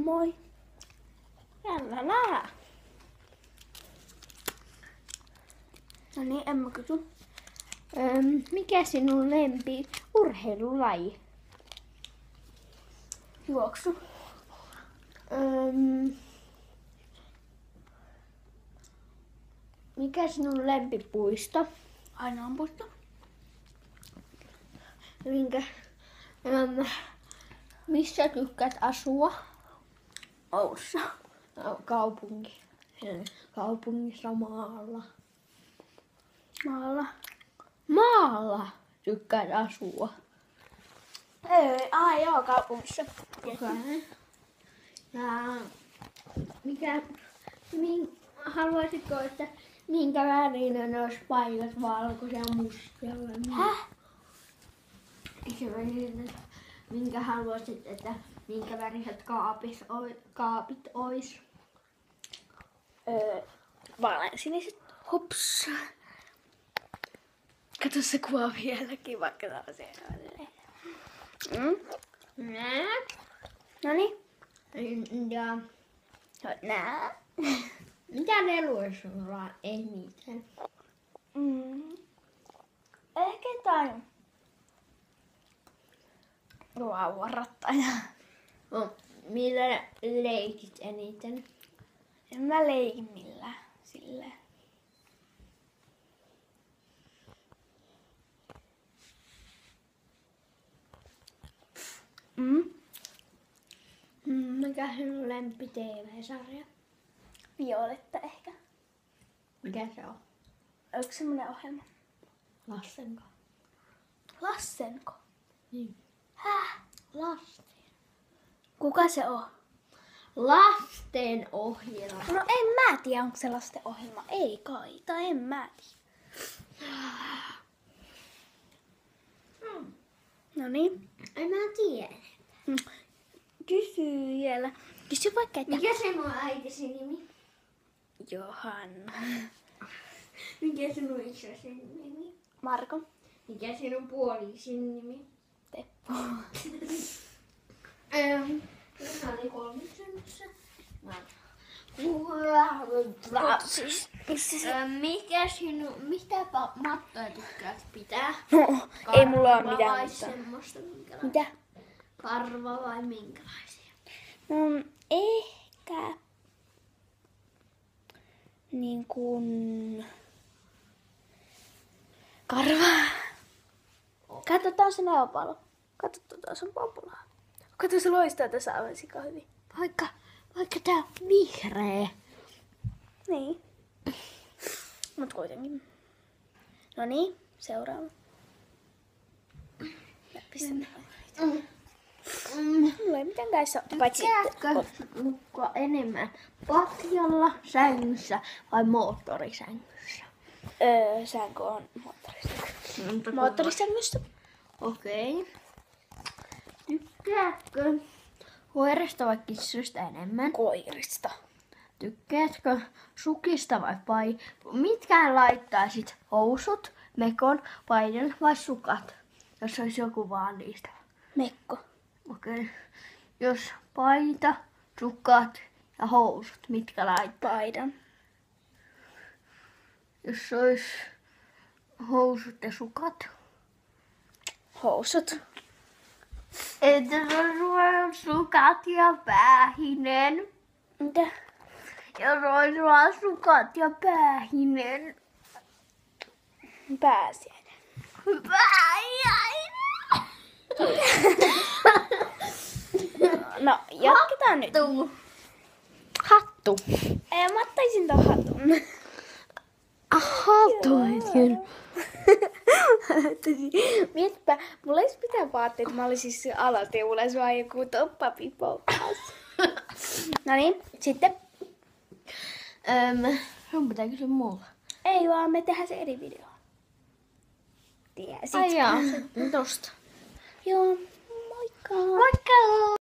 Moi. Jälleen. No niin, Emma kysy. Mikä sinun lempi urheilulaji? Juoksu. Mikä sinun lempipuisto? Ainaanpuisto. Missä tykkäät asua? Oulussa. Kaupunki. Kaupungissa maalla. Maalla tykkäät asua. Ei, joo, kaupungissa. Okay. Ja haluaisitko, että minkä värinen olisi paikat, valkoisia, mustia vai Häh? minkä haluaisit, että minkä väriset kaapit ois? Vaaleansiniset. Hops. Kato se kuva vieläkin, vaikka tää on siellä. Noniin. Ja nää. Mitä leluja sulla on eniten? Ehkä jotain lauvarattaja. No, millä leikit eniten? En mä leiki millään silleen. Mikä sinun lempi TV-sarja? Violetta ehkä. Mikä se on? Onko semmonen ohjelma? Lassenko? Lassenko? Niin. Häh? Lasten. Kuka se on? Lasten ohjelma. No en mä tiedä, onko se lasten ohjelma. Ei kai, tai en mä tiedä. No niin. En mä tiedä. Kysy vielä. Kysy vaikka, että... Mikä sinun äitisi nimi? Johanna. Mikä sinun isäsi nimi? Marko. Mikä sinun puolisin nimi? Teppo. Mikä oli kolmiksenossa? Mitä mattoja tykkäät pitää? No, ei mulla ole mitään. Vai semmoista minkälaista? Mitä? Karva vai minkälaisia? No, ehkä... Niin kuin... Karva. Katsotaan se neopalo. Katso, tuossa on populaa. Katso, se loistaa tässä aivan sika hyvin. Vaikka tää on vihreä. Niin. Mut kuitenkin. No niin, seuraava. Mulla ei mitään käissä, paitsi... Tykkäätkö nukkua enemmän patjalla, sängyssä vai moottorisängyssä? Säänkö on moottorisängyssä. Moottorisängyssä? Okei. Tykkäätkö koirista vai kissoista enemmän? Koirista. Tykkäätkö sukista vai mitkä laittaisit? Housut, mekon, paidan vai sukat? Jos olisi joku vaan niistä. Mekko. Okei. Jos paita, sukat ja housut, mitkä laittaa? Paidan. Jos olisi housut ja sukat. Housut. Entä jos sukat ja päähinen? Mitä? Jos olisi vaan sukat ja päähinen. Pääsiäinen. Päähinen! No, jatketaan nyt. Hattu. Mä ottaisin ton hatun. Hattuikin. Mietipä, mulla ei mitään vaatteita. Mä olisin siis alateulassa vaan joku toppapipoukkaus. No niin, sitten. Sun pitää kysyä mulla. Ei vaan, me tehdään se eri video. Tiesit. Ai jaa, tosta. Joo, moikka. Moikka!